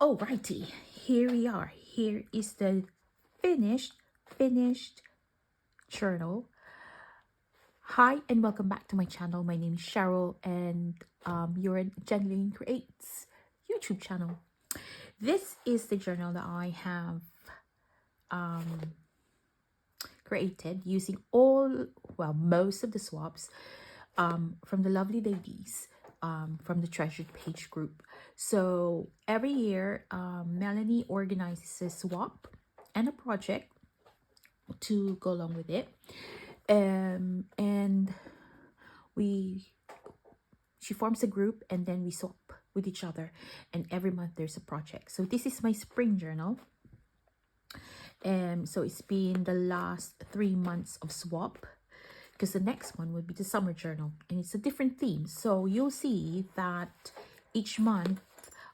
Alrighty, here we are. Here is the finished journal. Hi and welcome back to my channel. My name is Cheryl and you're in Genuine Creates YouTube channel. This is the journal that I have created using most of the swaps from the Lovely Ladies from the Treasured Page group. So every year, Melanie organizes a swap and a project to go along with it, and she forms a group and then we swap with each other, and every month there's a project. So this is my spring journal. So it's been the last 3 months of swap, because the next one will be the summer journal and it's a different theme. So you'll see that each month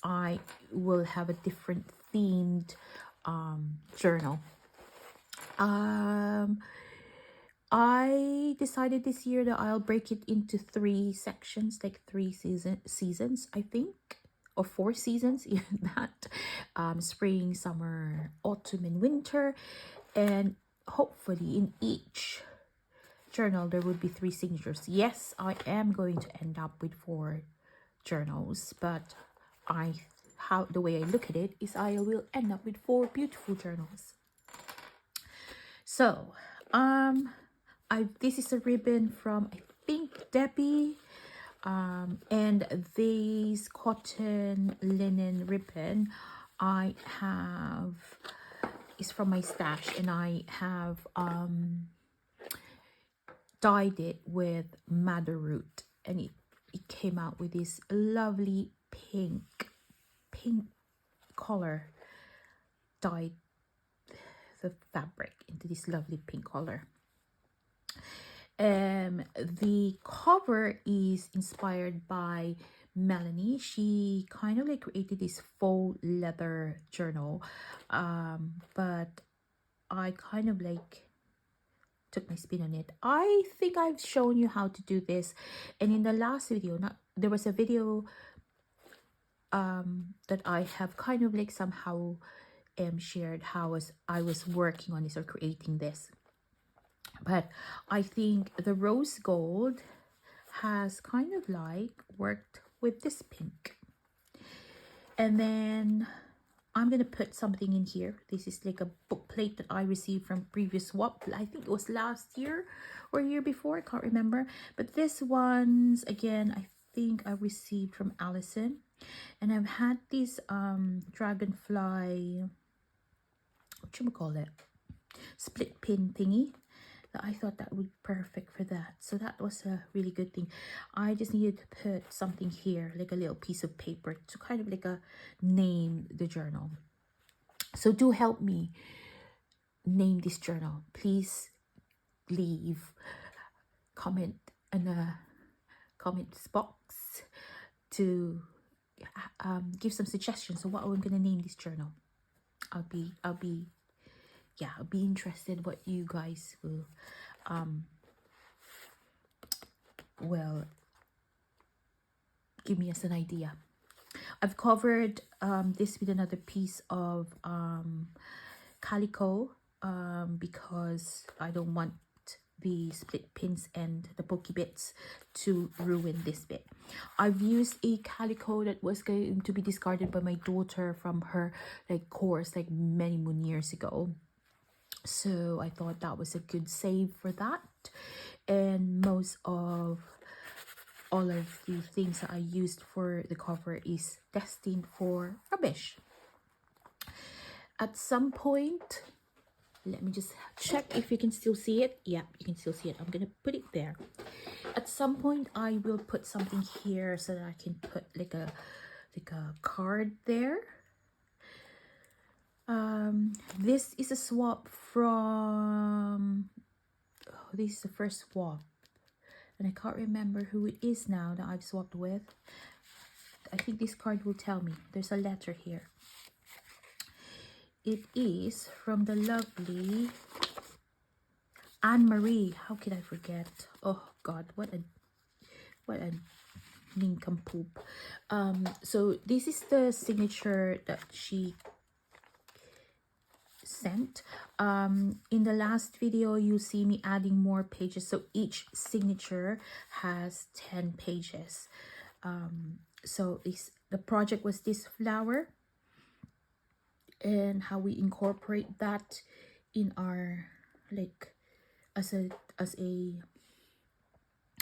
I will have a different themed journal. I decided this year that I'll break it into 3 sections, like 3 seasons, I think, or 4 seasons, even that. Spring, summer, autumn, and winter. And hopefully in each journal there would be 3 signatures. Yes, I am going to end up with 4 journals, but the way I look at it is I will end up with 4 beautiful journals. So this is a ribbon from, I think, Debbie, and these cotton linen ribbon I have is from my stash, and I have dyed it with madder root, and it came out with this lovely pink color. Dyed the fabric into this lovely pink color. The cover is inspired by Melanie. She kind of like created this faux leather journal, but I kind of like took my spin on it. I think I've shown you how to do this, and in the last video, there was a video that I have kind of like somehow shared how I was working on this or creating this. But I think the rose gold has kind of like worked with this pink. And then I'm gonna put something in here. This is like a book plate that I received from previous swap. I think it was last year or year before, I can't remember. But this one's, again, I think I received from Allison. And I've had this dragonfly, split pin thingy, that I thought that would be perfect for that. So that was a really good thing. I just needed to put something here, like a little piece of paper, to kind of like name the journal. So do help me name this journal. Please leave comment in the comments box to give some suggestions of what I'm gonna name this journal. I'll be interested what you guys will give me as an idea. I've covered this with another piece of calico because I don't want the split pins and the pokey bits to ruin this bit. I've used a calico that was going to be discarded by my daughter from her course many years ago. So I thought that was a good save for that. And most of all of the things that I used for the cover is destined for rubbish. At some point, let me just check if you can still see it. Yeah, you can still see it. I'm gonna put it there. At some point I will put something here so that I can put like a card there. This is a swap from, this is the first swap, and I can't remember who it is now that I've swapped with. I think this card will tell me. There's a letter here. It is from the lovely Anne-Marie. How could I forget? Oh God, what a nincompoop. So this is the signature that she sent. In the last video you see me adding more pages, so each signature has 10 pages. So the project was this flower and how we incorporate that in our, like, as a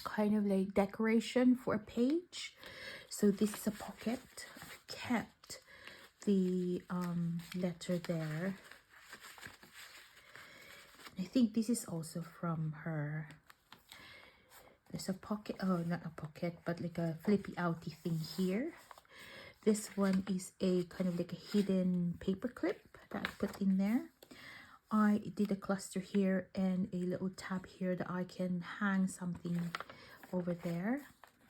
kind of like decoration for a page. So this is a pocket. I've kept the letter there. I think this is also from her. There's a pocket, oh, not a pocket, but like a flippy outy thing here. This one is a kind of like a hidden paper clip that I put in there. I did a cluster here and a little tab here that I can hang something over there.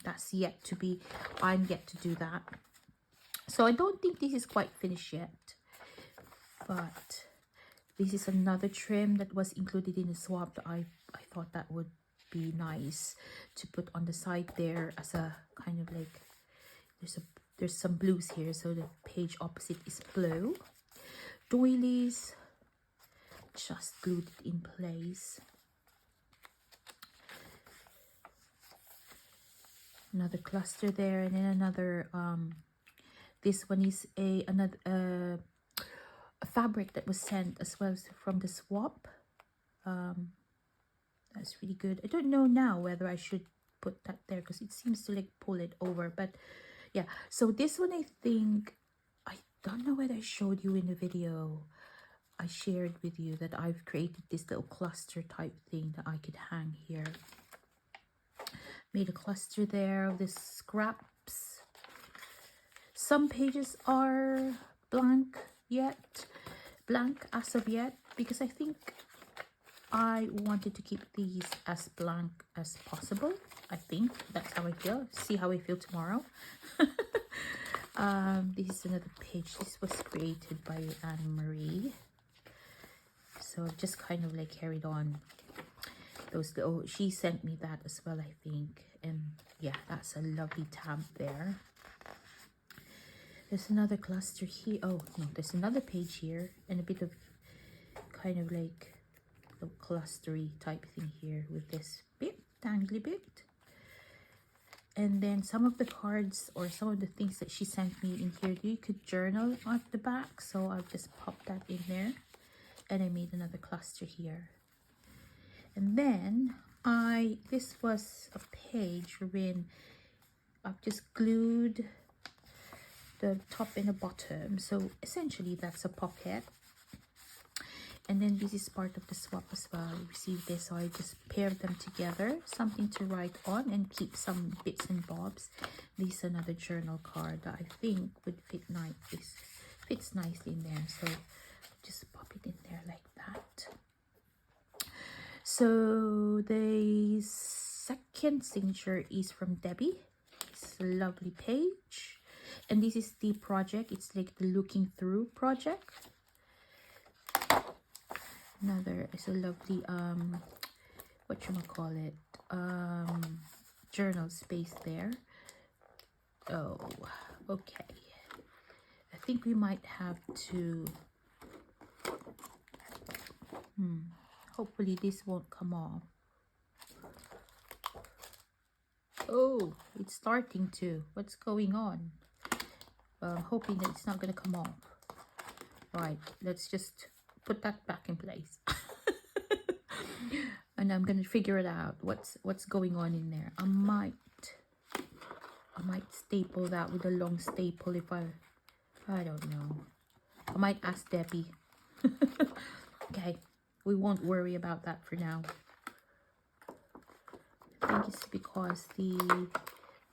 That's yet to be, I'm yet to do that. So I don't think this is quite finished yet, but this is another trim that was included in the swap that I thought that would be nice to put on the side there as a kind of like, there's some blues here, so the page opposite is blue. Doilies, just glued it in place. Another cluster there, and then another this one is a fabric that was sent as well from the swap. That's really good. I don't know now whether I should put that there because it seems to like pull it over, but yeah. So this one, I think, I don't know whether I showed you in the video I shared with you that I've created this little cluster type thing that I could hang here. Made a cluster there of the scraps. Some pages are blank as of yet, because I think I wanted to keep these as blank as possible. I think that's how I feel. See how I feel tomorrow. This is another page. This was created by Anne-Marie. So I've just kind of like carried on those little, she sent me that as well, I think. And yeah, that's a lovely tab there. There's another cluster here. Oh no, there's another page here and a bit of kind of like a clustery type thing here with this bit, tangly bit. And then some of the cards or some of the things that she sent me in here, you could journal at the back, so I've just popped that in there. And I made another cluster here. And then this was a page wherein I've just glued the top and the bottom. So essentially that's a pocket. And then this is part of the swap as well. I received this, so I just paired them together. Something to write on and keep some bits and bobs. This is another journal card that I think would fit nice. This fits nicely in there. So just pop it in there like that. So the second signature is from Debbie. It's a lovely page. And this is the project. It's like the looking through project. Another is a lovely whatchamacallit, journal space there. Oh, okay. I think we might have to hopefully this won't come off. Oh, it's starting to. What's going on? Well, I'm hoping that it's not going to come off. Right, let's just put that back in place. And I'm going to figure it out. What's going on in there. I might staple that with a long staple if I don't know. I might ask Debbie. Okay, we won't worry about that for now. I think it's because the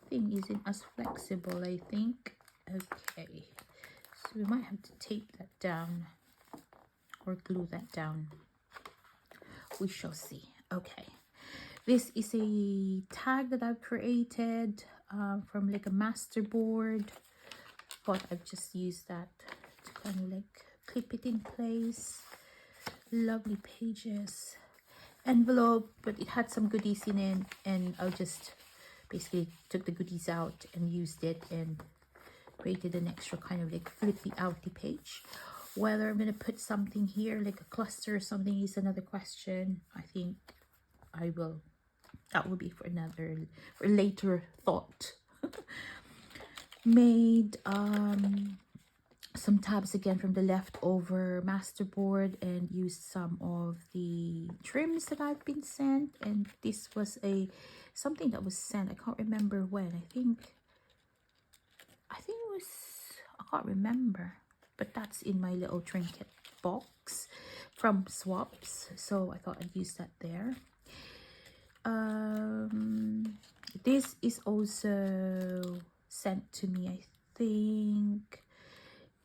thing isn't as flexible, I think. Okay, so we might have to tape that down or glue that down. We shall see. Okay, this is a tag that I've created from like a master board, but I've just used that to kind of like clip it in place. Lovely pages. Envelope, but it had some goodies in it, and I'll just basically took the goodies out and used it and created an extra kind of like flippy outy page. Whether I'm gonna put something here like a cluster or something is another question. I think I will, that will be for later thought. Made some tabs again from the leftover masterboard and used some of the trims that I've been sent. And this was something that was sent, I can't remember when. I think it was, I can't remember, but that's in my little trinket box from Swaps, so I thought I'd use that there. This is also sent to me, I think,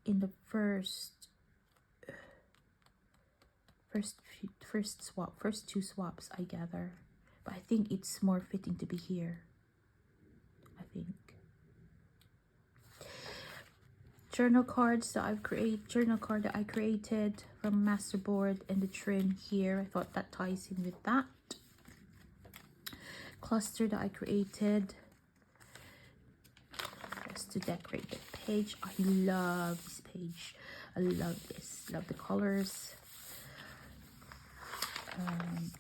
in the first two swaps I gather, but I think it's more fitting to be here. I think journal card that I created from masterboard, and the trim here, I thought that ties in with that. Cluster that I created just to decorate the page. I love this page. I love this. Love the colors.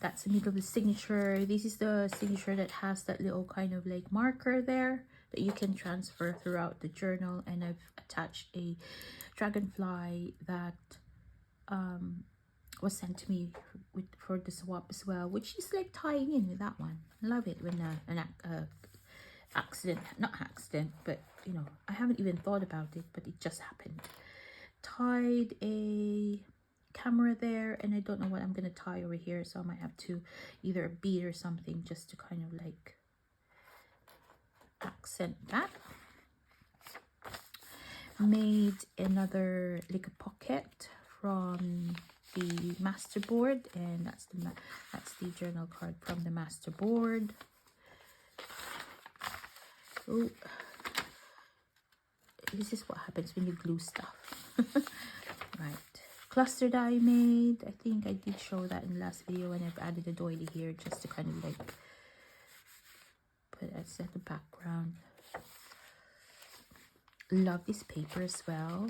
That's the middle of the signature. This is the signature that has that little kind of like marker there that you can transfer throughout the journal, and I've attached a dragonfly that was sent to me for the swap as well, which is like tying in with that one. I love it when not accident, but you know, I haven't even thought about it, but it just happened. Tied a camera there, and I don't know what I'm gonna tie over here, so I might have to either a bead or something just to kind of like accent that. Made another like a pocket from the masterboard, and that's the journal card from the masterboard. Oh, this is what happens when you glue stuff. Right, cluster that I made, I think I did show that in the last video, and I've added a doily here just to kind of like put as the background. Love this paper as well.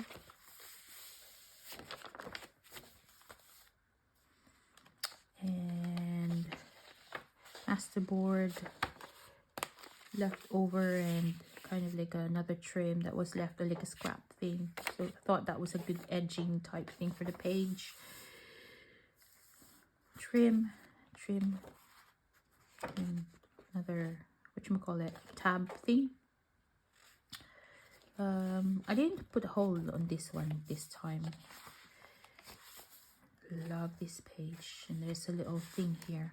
And masterboard left over, and kind of like another trim that was left, or like a scrap thing, so I thought that was a good edging type thing for the page. Trim, and another, whatchamacallit, tab thing. I didn't put a hole on this one this time. Love this page, and there's a little thing here.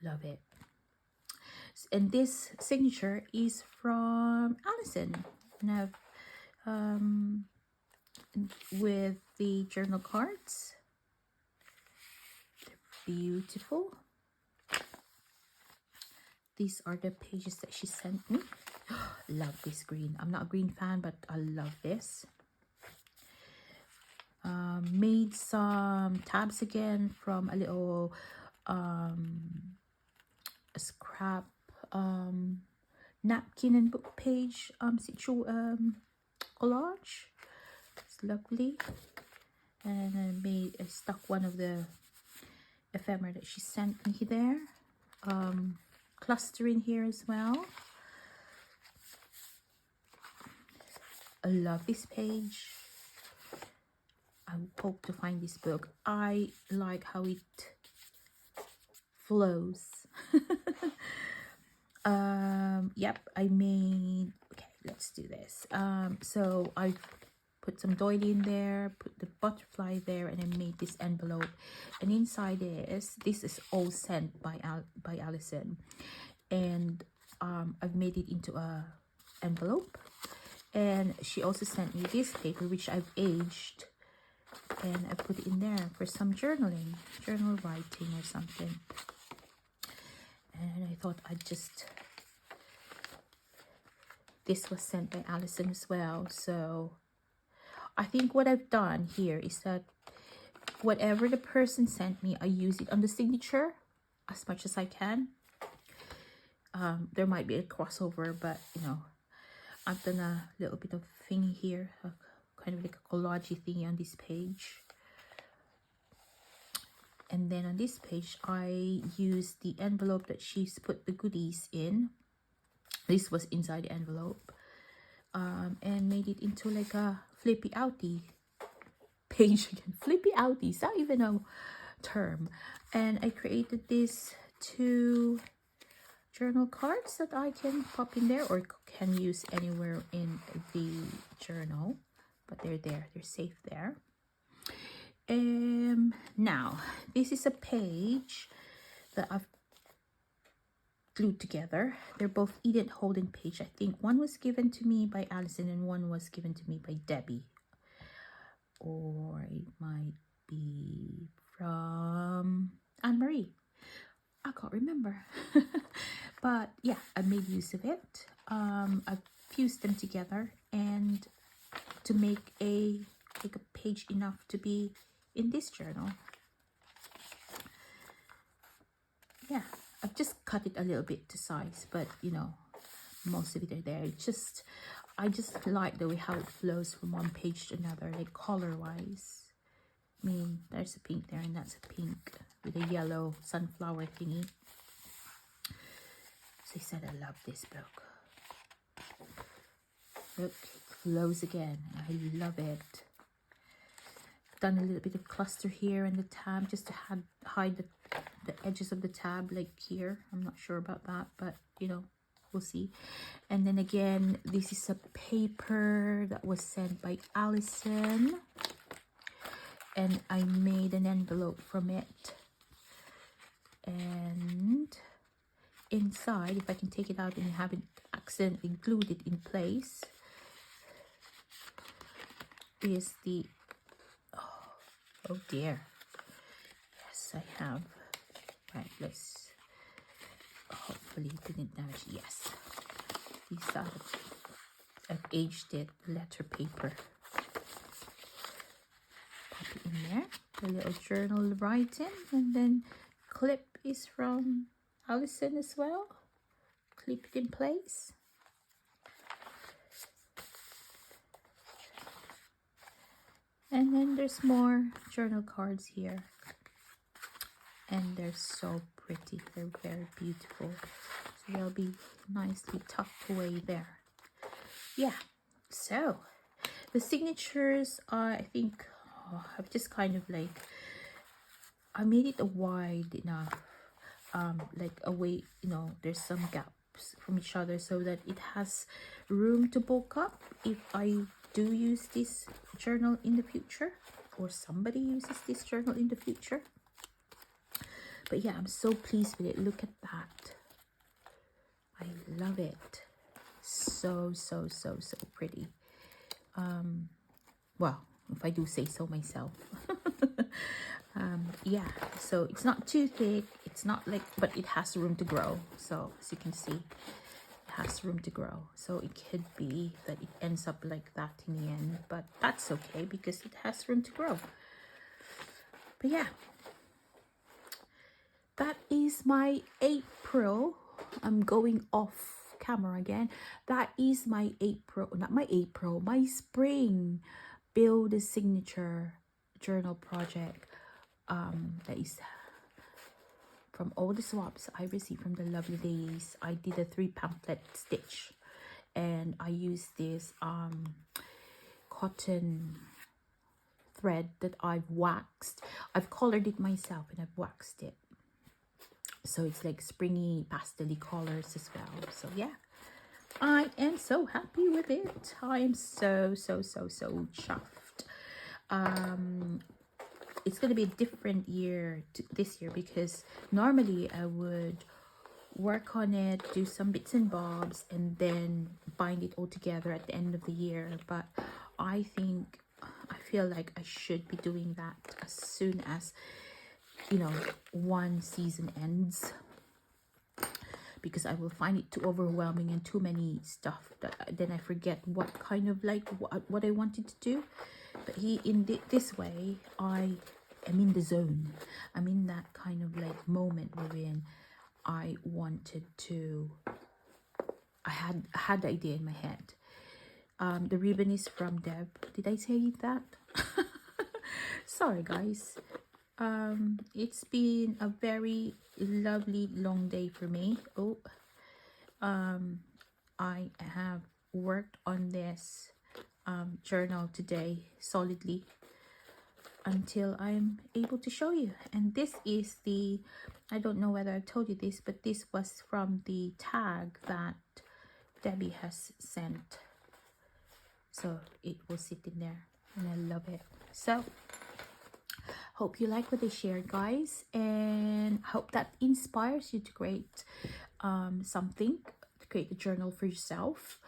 Love it. And this signature is from Allison, and I've with the journal cards. They're beautiful. These are the pages that she sent me. Love this green. I'm not a green fan, but I love this. Made some tabs again from a little a scrap napkin and book page collage. It's lovely. And I stuck one of the ephemera that she sent me there. Cluster in here as well. I love this page. I hope to find this book. I like how it flows. Yep, I made, okay, let's do this. So I put some doily in there, put the butterfly there, and I made this envelope, and inside this is all sent by Allison, and I've made it into a envelope. And she also sent me this paper, which I've aged, and I put it in there for some journal writing or something. And I thought this was sent by Allison as well. So I think what I've done here is that whatever the person sent me, I use it on the signature. as much as I can. There might be a crossover, but you know, I've done a little bit of thing here, kind of like a collage thingy on this page. And then on this page, I used the envelope that she's put the goodies in. This was inside the envelope. And made it into like a flippy outie page again. Flippy outie, is that even a term? And I created these 2 journal cards that I can pop in there or can use anywhere in the journal, but they're there, they're safe there. Now this is a page that I've glued together. They're both Edith Holden page. I think one was given to me by Allison and one was given to me by Debbie, or it might be from Anne-Marie. I can't remember. But yeah, I made use of it. I've fused them together and to make a page enough to be in this journal. Yeah, I've just cut it a little bit to size, but you know, most of it are there. It's just, I just like the way how it flows from one page to another, like color wise. I mean, there's a pink there and that's a pink with a yellow sunflower thingy. So I said I love this book. Look, it flows again. I love it. Done a little bit of cluster here in the tab just to hide the edges of the tab, like here. I'm not sure about that, but you know, we'll see. And then again, this is a paper that was sent by Allison, and I made an envelope from it. And inside, if I can take it out and haven't accidentally glued it in place, is the, oh dear, yes I have. Right, let's, hopefully it didn't damage. Yes, these are, I've aged it, letter paper. Pop it in there, the little journal writing, and then clip is from Allison as well. Clip it in place. And then there's more journal cards here. And they're so pretty. They're very beautiful. So they'll be nicely tucked away there. Yeah. So the signatures are, I think, I've just kind of like, I made it a wide enough, like away, you know, there's some gaps from each other so that it has room to bulk up if I do use this journal in the future, or somebody uses this journal in the future. But yeah, I'm so pleased with it. Look at that. I love it. So pretty. Well, if I do say so myself. Yeah, so it's not too thick. It's not like, but it has room to grow. So as you can see, it has room to grow. So it could be that it ends up like that in the end, but that's okay because it has room to grow. But yeah, that is my April. I'm going off camera again. That is my April, not my April, my spring build a signature journal project. That is from all the swaps I received from the Lovelies. I did a 3 pamphlet stitch, and I used this cotton thread that I've waxed. I've colored it myself and I've waxed it, so it's like springy pastel-y colors as well. So yeah, I am so happy with it. I am so chuffed. It's going to be a different year this year, because normally I would work on it, do some bits and bobs, and then bind it all together at the end of the year. But I feel like I should be doing that as soon as, you know, one season ends, because I will find it too overwhelming and too many stuff that then I forget what kind of like what I wanted to do. But in this way, I I'm in the zone. I'm in that kind of like moment wherein I wanted to, I had the idea in my head. The ribbon is from Deb. Did I say that? Sorry guys. It's been a very lovely long day for me. I have worked on this journal today solidly until I'm able to show you. And this is the, I don't know whether I told you this, but this was from the tag that Debbie has sent. So it will sit in there and I love it. So hope you like what I shared, guys, and hope that inspires you to create something, to create a journal for yourself,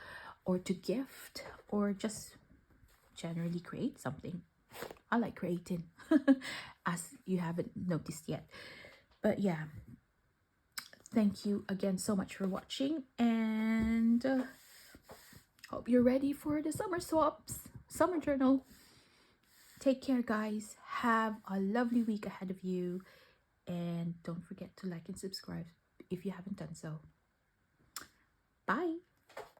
or to gift, or just generally create something. I like creating, as you haven't noticed yet. But yeah, thank you again so much for watching, and hope you're ready for the summer swaps, summer journal. Take care, guys. Have a lovely week ahead of you, and don't forget to like and subscribe if you haven't done so. Bye.